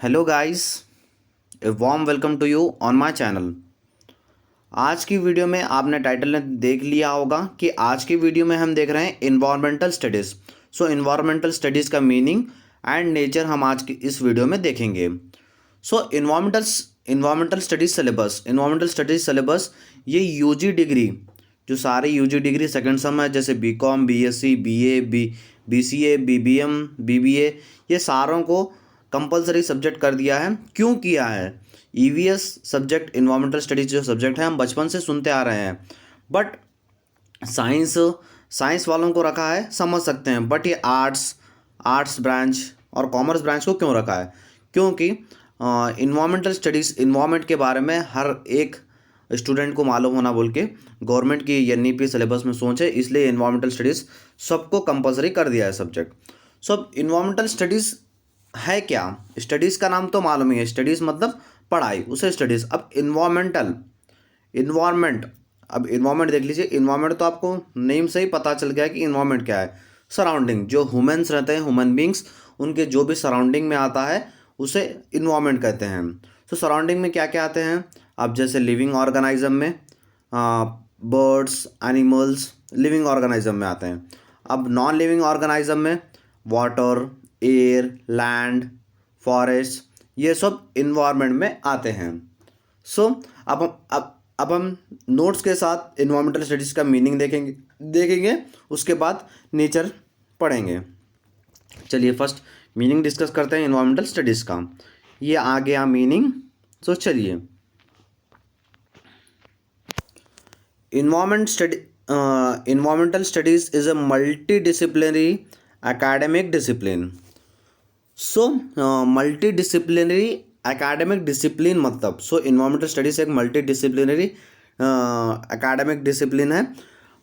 Hello guys, a warm welcome to you on my channel. आज की video में आपने टाइटल में देख लिया होगा कि आज की वीडियो में हम देख रहे हैं environmental studies. So environmental studies का मीनिंग एंड नेचर हम आज की इस वीडियो में देखेंगे। सो इन्वायरमेंटल स्टडीज़ सिलेबस ये यूजी डिग्री, जो सारे यूजी डिग्री सेकेंड सम है, जैसे BCom, BSc, BA, BCA, BBM, BBA, ये सारों को कंपलसरी सब्जेक्ट कर दिया है। क्यों किया है? ईवीएस सब्जेक्ट, इन्वायरमेंटल स्टडीज जो सब्जेक्ट है हम बचपन से सुनते आ रहे हैं, बट साइंस साइंस वालों को रखा है, समझ सकते हैं, बट ये आर्ट्स ब्रांच और कॉमर्स ब्रांच को क्यों रखा है? क्योंकि इन्वायरमेंटल स्टडीज़, इन्वायरमेंट के बारे में हर एक स्टूडेंट को मालूम होना बोल के गवर्नमेंट की एनईपी सिलेबस में सोच है, इसलिए इन्वायरमेंटल स्टडीज़ सबको कंपलसरी कर दिया है सब्जेक्ट। सो अब इन्वायरमेंटल स्टडीज़ है क्या? स्टडीज़ का नाम तो मालूम ही है, स्टडीज़ मतलब पढ़ाई, उसे स्टडीज़। अब इन्वायरमेंट, अब इन्वायरमेंट देख लीजिए। इन्वायरमेंट तो आपको नेम से ही पता चल गया कि इन्वायरमेंट क्या है। सराउंडिंग, जो ह्यूमन्स रहते हैं, ह्यूमन बींग्स, उनके जो भी सराउंडिंग में आता है उसे इन्वायरमेंट कहते हैं। तो सराउंडिंग में क्या क्या आते हैं? अब जैसे लिविंग ऑर्गेनिज्म में बर्ड्स, एनिमल्स लिविंग ऑर्गेनिज्म में आते हैं। अब नॉन लिविंग ऑर्गेनिज्म में वाटर, एयर, लैंड, फॉरेस्ट, ये सब इन्वायरमेंट में आते हैं। सो अब हम नोट्स के साथ इन्वायरमेंटल स्टडीज़ का मीनिंग देखेंगे, उसके बाद नेचर पढ़ेंगे। चलिए फर्स्ट मीनिंग डिस्कस करते हैं इन्वायरमेंटल स्टडीज़ का। ये आ गया मीनिंग। सो चलिए, environmental studies is a multidisciplinary academic discipline. So multidisciplinary academic discipline मतलब, सो इन्वायरमेंटल स्टडीज एक मल्टीडिसिप्लिनरी एकेडमिक डिसिप्लिन है।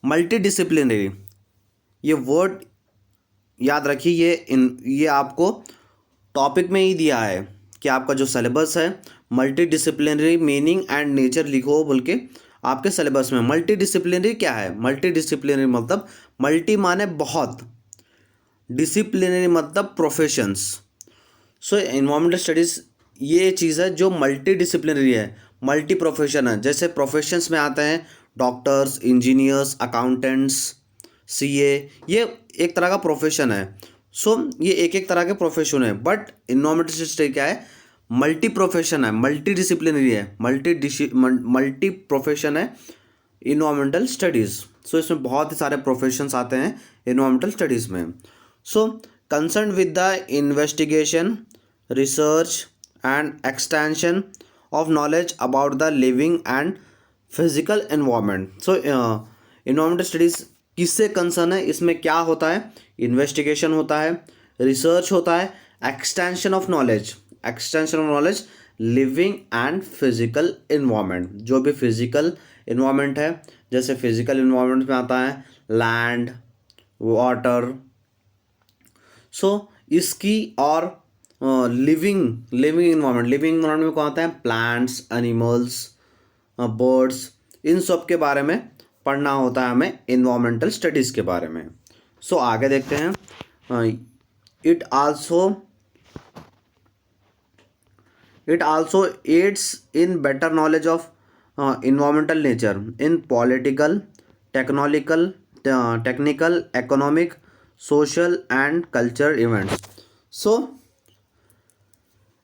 मल्टीडिसिप्लिनरी, ये वर्ड याद रखिए, ये आपको टॉपिक में ही दिया है कि आपका जो सिलेबस है मल्टीडिसिप्लिनरी मीनिंग एंड नेचर लिखो बोल के आपके सिलेबस में। मल्टीडिसिप्लिनरी क्या है? मल्टीडिसिप्लिनरी मतलब मल्टी माने बहुत, डिसिप्लिनरी मतलब प्रोफेशंस। सो इन्वायरमेंटल स्टडीज़ ये चीज़ है जो मल्टी डिसिप्लिनरी है, मल्टी प्रोफेशन है। जैसे प्रोफेशंस में आते हैं डॉक्टर्स, इंजीनियर्स, अकाउंटेंट्स, सीए, ये एक तरह का प्रोफेशन है। सो ये एक एक तरह के प्रोफेशन है, बट इन्वायरमेंटल स्टडीज क्या है? मल्टी प्रोफेशन है, मल्टी डिसिप्लिनरी है, मल्टी प्रोफेशन है इन्वायरमेंटल स्टडीज़। सो इसमें बहुत ही सारे प्रोफेशंस आते हैं इन्वायरमेंटल स्टडीज़ में। सो concern with the investigation, research and extension of knowledge about the living and physical environment. So environmental studies किससे कंसर्न है? इसमें क्या होता है? इन्वेस्टिगेशन होता है, रिसर्च होता है, extension of knowledge, living and physical environment. जो भी फिजिकल इन्वायरमेंट है, जैसे फिजिकल इन्वायरमेंट में आता है लैंड, वाटर, सो इसकी, और लिविंग इन्वायरमेंट में कौन आता है? प्लांट्स, एनिमल्स, बर्ड्स, इन सब के बारे में पढ़ना होता है हमें इन्वायरमेंटल स्टडीज़ के बारे में। सो आगे देखते हैं। It also aids in better knowledge of environmental nature in political, technical, economic, social and cultural events. So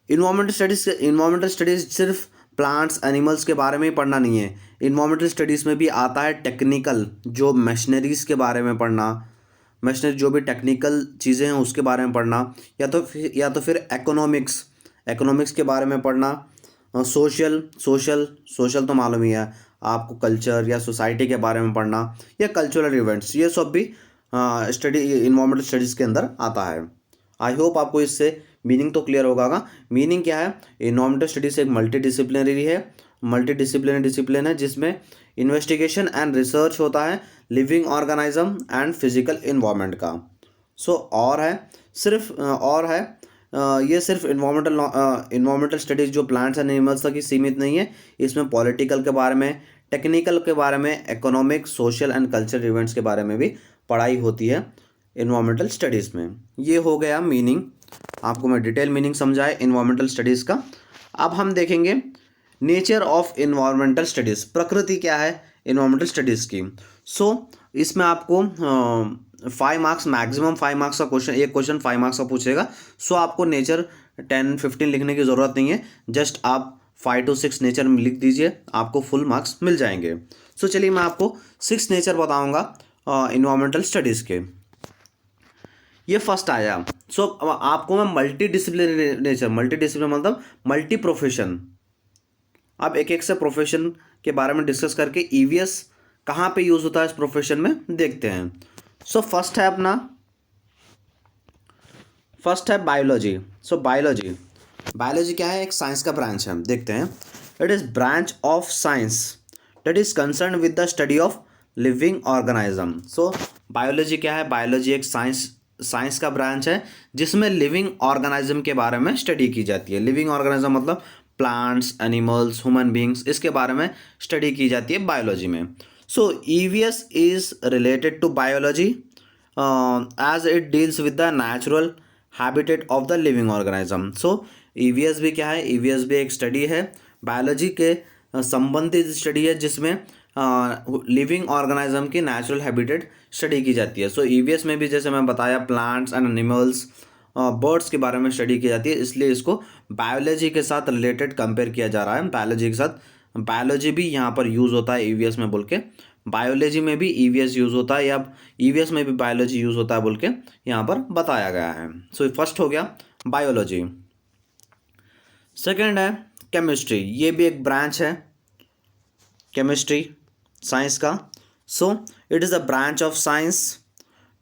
environmental studies सिर्फ प्लांट्स, एनिमल्स के बारे में ही पढ़ना नहीं है। इन्वायरमेंटल स्टडीज़ में भी आता है टेक्निकल, जो मशीनरीज़ के बारे में पढ़ना, मशीनरी जो भी टेक्निकल चीज़ें हैं उसके बारे में पढ़ना, या तो फिर इकोनॉमिक्स के बारे में पढ़ना, सोशल तो मालूम ही है आपको, कल्चर या सोसाइटी के बारे में पढ़ना, या कल्चरल इवेंट्स, ये सब भी इन्वायरमेंटल स्टडीज़ के अंदर आता है। आई होप आपको इससे मीनिंग तो क्लियर होगा। मीनिंग क्या है? इन्वायरमेंटल स्टडीज एक मल्टीडिसिप्लिनरी डिसिप्लिन है जिसमें इन्वेस्टिगेशन एंड रिसर्च होता है living organism and physical environment का। सो ये सिर्फ इन्वायरमेंटल स्टडीज़ जो प्लांट्स एंड एनिमल्स तक ही सीमित नहीं है। इसमें पॉलिटिकल के बारे में, टेक्निकल के बारे में, economic, social and cultural events के बारे में भी पढ़ाई होती है इन्वायरमेंटल स्टडीज़ में। ये हो गया मीनिंग। आपको मैं डिटेल मीनिंग समझाए इन्वायरमेंटल स्टडीज़ का। अब हम देखेंगे नेचर ऑफ इन्वायरमेंटल स्टडीज़, प्रकृति क्या है इन्वायरमेंटल स्टडीज़ की। सो इसमें आपको 5 मार्क्स, मैक्सिमम 5 मार्क्स का क्वेश्चन, एक क्वेश्चन 5 मार्क्स का पूछेगा। सो आपको नेचर 10-15 लिखने की ज़रूरत नहीं है, जस्ट आप 5 to 6 नेचर में लिख दीजिए, आपको फुल मार्क्स मिल जाएंगे। सो चलिए मैं आपको 6 नेचर बताऊंगा इन्वायरमेंटल स्टडीज़ के। ये फर्स्ट आया। सो आपको मैं multi disciplinary nature, multi discipline मतलब मल्टी प्रोफेशन, अब एक एक से प्रोफेशन के बारे में डिस्कस करके ईवीएस कहाँ पे यूज़ होता है इस प्रोफेशन में देखते हैं। सो फर्स्ट है अपना, फर्स्ट है बायोलॉजी। सो बायोलॉजी, बायोलॉजी क्या है, एक साइंस का ब्रांच है, देखते हैं। It is branch of science that is concern with the study of living organism. So biology क्या है, बायोलॉजी एक साइंस का ब्रांच है जिसमें लिविंग ऑर्गेनिज्म के बारे में स्टडी की जाती है। लिविंग ऑर्गेनिज्म मतलब प्लांट्स, एनिमल्स, ह्यूमन बींग्स, इसके बारे में स्टडी की जाती है बायोलॉजी में। So EVS is related to biology as it deals with the natural habitat of the living organism. So EVS भी क्या है, ईवीएस भी एक स्टडी है, बायोलॉजी के संबंधित स्टडी है जिसमें लिविंग ऑर्गेनिज्म की नेचुरल हैबिटेट स्टडी की जाती है। सो ईवीएस में भी जैसे मैं बताया प्लांट्स एंड एनिमल्स, बर्ड्स के बारे में स्टडी की जाती है, इसलिए इसको बायोलॉजी के साथ रिलेटेड कंपेयर किया जा रहा है। बायोलॉजी के साथ बायोलॉजी भी यहाँ पर यूज़ होता है ईवीएस में बोल के, बायोलॉजी में भी ईवीएस यूज़ होता है या ईवीएस में भी बायोलॉजी यूज़ होता है बोल के यहाँ पर बताया गया है। सो फर्स्ट हो गया बायोलॉजी। सेकेंड है केमिस्ट्री, ये भी एक ब्रांच है केमिस्ट्री साइंस का। So it is a branch of science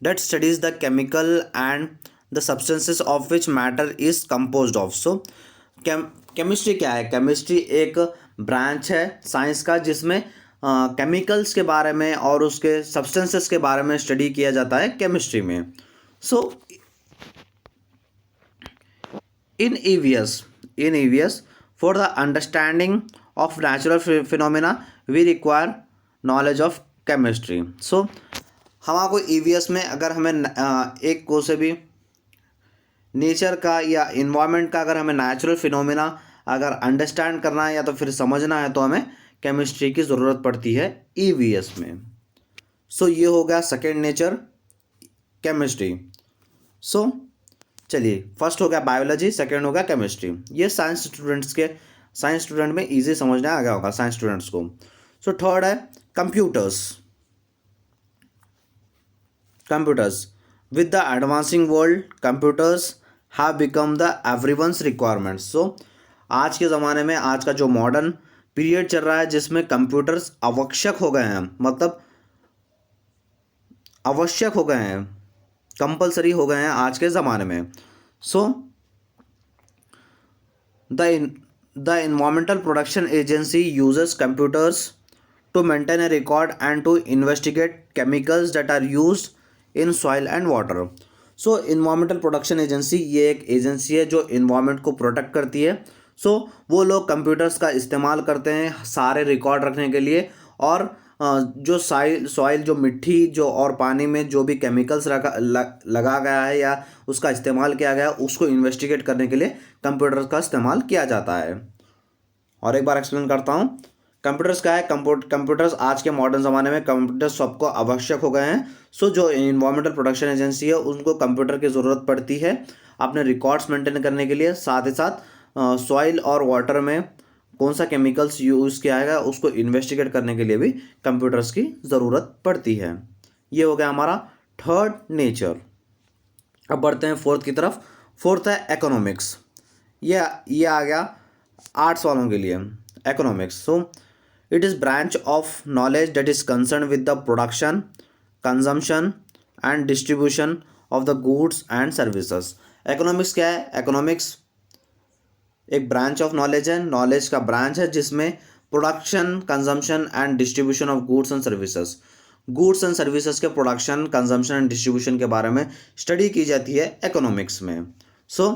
that studies the chemical and the substances of which matter is composed of। so chemistry क्या है, केमिस्ट्री एक ब्रांच है साइंस का जिसमें केमिकल्स के बारे में और उसके सब्सटेंसेस के बारे में स्टडी किया जाता है केमिस्ट्री में। So in EVS for the understanding of natural phenomena we require knowledge of chemistry. So हमारे को ईवीएस में अगर हमें एक को से भी नेचर का या इन्वायरमेंट का अगर हमें नेचुरल फिनोमेना अगर अंडरस्टैंड करना है या तो फिर समझना है तो हमें केमिस्ट्री की ज़रूरत पड़ती है ईवीएस में। सो ये हो गया सेकेंड नेचर केमिस्ट्री। सो चलिए फर्स्ट हो गया बायोलॉजी, सेकेंड हो गया केमिस्ट्री। ये साइंस स्टूडेंट में ईजी समझने आ गया होगा साइंस स्टूडेंट्स को। सो थर्ड है computers with the advancing world computers have become the everyone's requirements। so आज के ज़माने में आज का जो मॉडर्न पीरियड चल रहा है जिसमें कंप्यूटर्स आवश्यक हो गए हैं, मतलब आवश्यक हो गए हैं, कंपलसरी हो गए हैं आज के ज़माने में। So the environmental production agency uses computers to maintain a record and to investigate chemicals that are used in soil and water। So environmental production agency ये एक एजेंसी है जो इन्वायरमेंट को प्रोटेक्ट करती है। सो वो लोग कंप्यूटर्स का इस्तेमाल करते हैं सारे रिकॉर्ड रखने के लिए, और जो सॉइल जो मिट्टी जो और पानी में जो भी केमिकल्स लगा गया है या उसका इस्तेमाल किया गया है उसको इन्वेस्टिगेट करने के लिए कंप्यूटर्स का इस्तेमाल किया जाता है। और एक बार एक्सप्लेन करता हूँ कंप्यूटर्स क्या है। कंप्यूटर्स आज के मॉडर्न ज़माने में कंप्यूटर्स सबको आवश्यक हो गए हैं। सो जो इन्वायरमेंटल प्रोडक्शन एजेंसी है उनको कंप्यूटर की ज़रूरत पड़ती है अपने रिकॉर्ड्स मेंटेन करने के लिए, साथ ही साथ सॉइल और वाटर में कौन सा केमिकल्स यूज़ किया है उसको इन्वेस्टिगेट करने के लिए भी कंप्यूटर्स की ज़रूरत पड़ती है। ये हो गया हमारा थर्ड नेचर। अब बढ़ते हैं फोर्थ की तरफ। फोर्थ है इकोनॉमिक्स। ये आ गया आर्ट्स वालों के लिए economics. So it is branch of knowledge that is concerned with the production, consumption and distribution of the goods and services। economics क्या है, economics एक branch of knowledge है, knowledge का branch है जिसमें production, consumption and distribution of goods and services, goods and services के production, consumption and distribution के बारे में study की जाती है economics में। so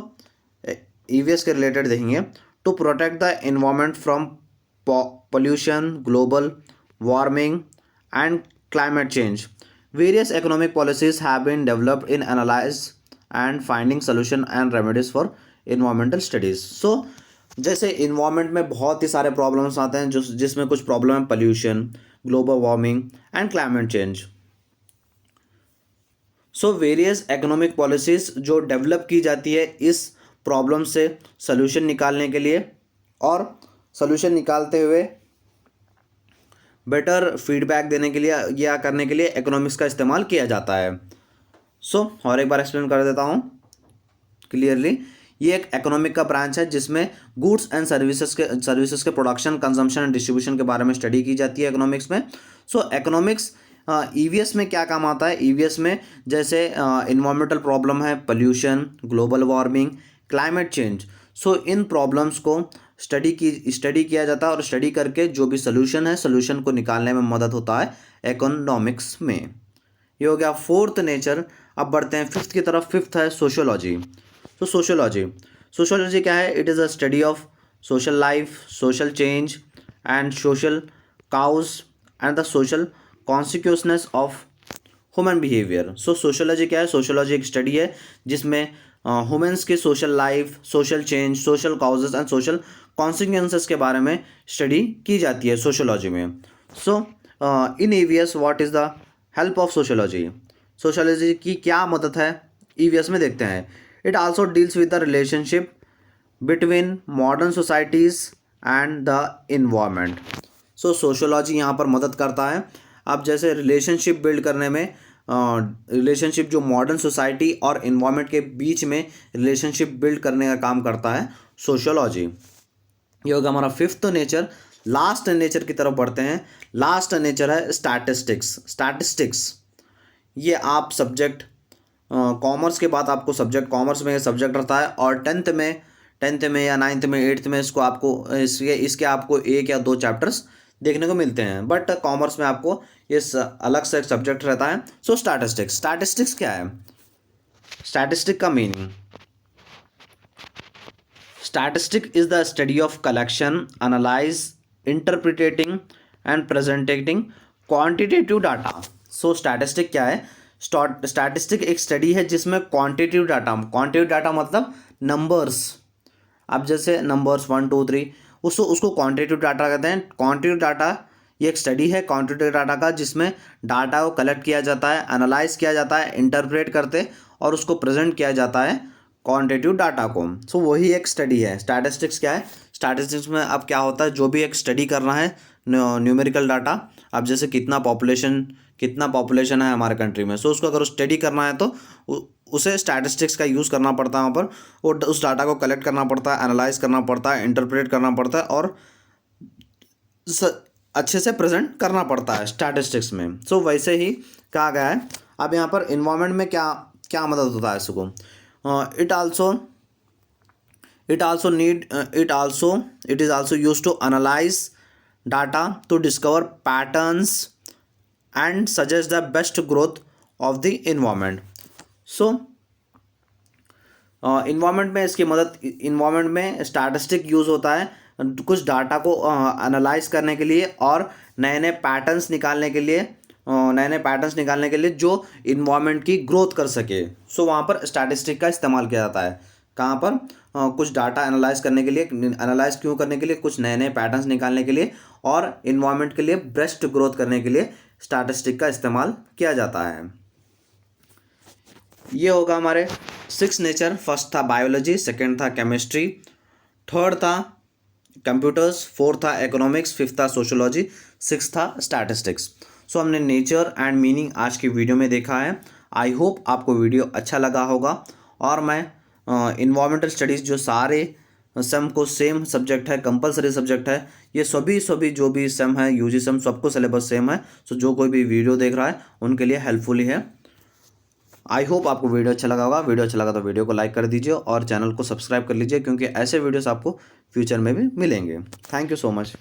EVS के related देखेंगे to protect the environment from pollution, global warming and climate change, various economic policies have been developed in and finding solution and remedies for environmental studies. So जैसे environment में बहुत ही सारे problems आते हैं, जो जिसमें कुछ प्रॉब्लम है pollution, global warming and climate change. So various economic policies जो डेवलप की जाती है इस प्रॉब्लम से सोल्यूशन निकालने के लिए, और सोल्यूशन निकालते हुए बेटर फीडबैक देने के लिए या करने के लिए इकोनॉमिक्स का इस्तेमाल किया जाता है। सो और एक बार एक्सप्लेन कर देता हूँ क्लियरली। ये एक इकोनॉमिक का ब्रांच है जिसमें गुड्स एंड सर्विसेज के प्रोडक्शन, कंजम्पशन एंड डिस्ट्रीब्यूशन के बारे में स्टडी की जाती है इकोनॉमिक्स में। सो इकोनॉमिक्स ईवीएस में क्या काम आता है? ईवीएस में जैसे इन्वायरमेंटल प्रॉब्लम है, pollution, global warming, climate change. So इन प्रॉब्लम्स को स्टडी किया जाता है, और स्टडी करके जो भी सोल्यूशन है, सोल्यूशन को निकालने में मदद होता है इकोनॉमिक्स में। ये हो गया फोर्थ नेचर। अब बढ़ते हैं फिफ्थ की तरफ। फिफ्थ है सोशियोलॉजी। तो सोशियोलॉजी क्या है? It is a study of social life, social change and social cause and the social consequences of human behaviour. So sociology क्या है? सोशियोलॉजी एक स्टडी है जिसमें ह्यूमन्स के social life, social change, social causes and social consequences के बारे में study की जाती है सोशियोलॉजी में। So in EVS what is the help of sociology? Sociology की क्या मदद है ईवीएस में, देखते हैं। It also deals with the relationship between modern societies and the environment. So sociology यहाँ पर मदद करता है। अब जैसे रिलेशनशिप बिल्ड करने में, रिलेशनशिप जो मॉडर्न सोसाइटी और इन्वायरमेंट के बीच में रिलेशनशिप बिल्ड करने का काम करता है सोशियोलॉजी। ये होगा हमारा फिफ्थ नेचर। लास्ट नेचर की तरफ बढ़ते हैं। लास्ट नेचर है स्टैटिस्टिक्स। ये आप सब्जेक्ट कॉमर्स के बाद आपको सब्जेक्ट, कॉमर्स में सब्जेक्ट रहता है, और टेंथ में या नाइन्थ में, एट्थ में इसको आपको इसके आपको एक या दो चैप्टर्स देखने को मिलते हैं, बट कॉमर्स में आपको ये अलग से एक सब्जेक्ट रहता है। सो स्टैटिस्टिक्स क्या है? स्टैटिस्टिक का meaning, statistic is the study of collection, analyse, interpretating and presentating quantitative data. So statistic क्या है? स्टैटिस्टिक एक स्टडी है जिसमें क्वांटिटेटिव डाटा मतलब नंबर्स। अब जैसे नंबर्स 1 2 3, उसको क्वांटिटेटिव डाटा कहते हैं। क्वांटिटेटिव डाटा ये एक स्टडी है क्वांटिटेटिव डाटा का, जिसमें डाटा को कलेक्ट किया जाता है, एनालाइज किया जाता है, इंटरप्रेट करते और उसको प्रेजेंट किया जाता है क्वांटिटेटिव डाटा को। सो वही एक स्टडी है। स्टैटिस्टिक्स क्या है? स्टैटिस्टिक्स में अब क्या होता है, जो भी एक स्टडी करना है न्यूमेरिकल डाटा, अब जैसे कितना पॉपुलेशन है हमारे कंट्री में, सो उसको अगर स्टडी करना है तो उसे स्टैटिस्टिक्स का यूज़ करना पड़ता है वहाँ पर, और उस डाटा को कलेक्ट करना पड़ता है, एनालाइज करना पड़ता है, इंटरप्रेट करना पड़ता है, और अच्छे से प्रेजेंट करना पड़ता है स्टैटिस्टिक्स में। सो वैसे ही कहा गया है। अब यहाँ पर इन्वायरमेंट में क्या क्या मदद होता है इसको? it is also used to analyze data to discover patterns and suggest the best growth of the environment. So environment में स्टैटिस्टिक यूज़ होता है कुछ डाटा को एनालाइज करने के लिए, और नए नए पैटर्न्स निकालने के लिए जो इन्वायरमेंट की ग्रोथ कर सके। सो वहाँ पर स्टैटिस्टिक का इस्तेमाल किया जाता है। कहाँ पर? कुछ डाटा एनालाइज करने के लिए, कुछ नए नए पैटर्न्स निकालने के लिए, और इन्वायरमेंट के लिए बेस्ट ग्रोथ करने के लिए स्टैटिस्टिक का इस्तेमाल किया जाता है। ये होगा हमारे 6 नेचर। फर्स्ट था बायोलॉजी, सेकंड था केमिस्ट्री, थर्ड था कंप्यूटर्स, फोर्थ था इकोनॉमिक्स, फिफ्थ था सोशियोलॉजी, सिक्स था स्टैटिस्टिक्स। सो हमने नेचर एंड मीनिंग आज की वीडियो में देखा है। आई होप आपको वीडियो अच्छा लगा होगा, और मैं इन्वायरमेंटल स्टडीज़ जो सारे सम को सेम सब्जेक्ट है, कंपलसरी सब्जेक्ट है, ये सभी जो भी सम है, यूजी सम, सबको सिलेबस सेम है। सो जो कोई भी वीडियो देख रहा है उनके लिए हेल्पफुल ही है। आई होप आपको वीडियो अच्छा लगा होगा। वीडियो अच्छा लगा तो वीडियो को लाइक कर दीजिए और चैनल को सब्सक्राइब कर लीजिए, क्योंकि ऐसे वीडियोस आपको फ्यूचर में भी मिलेंगे। Thank you so much.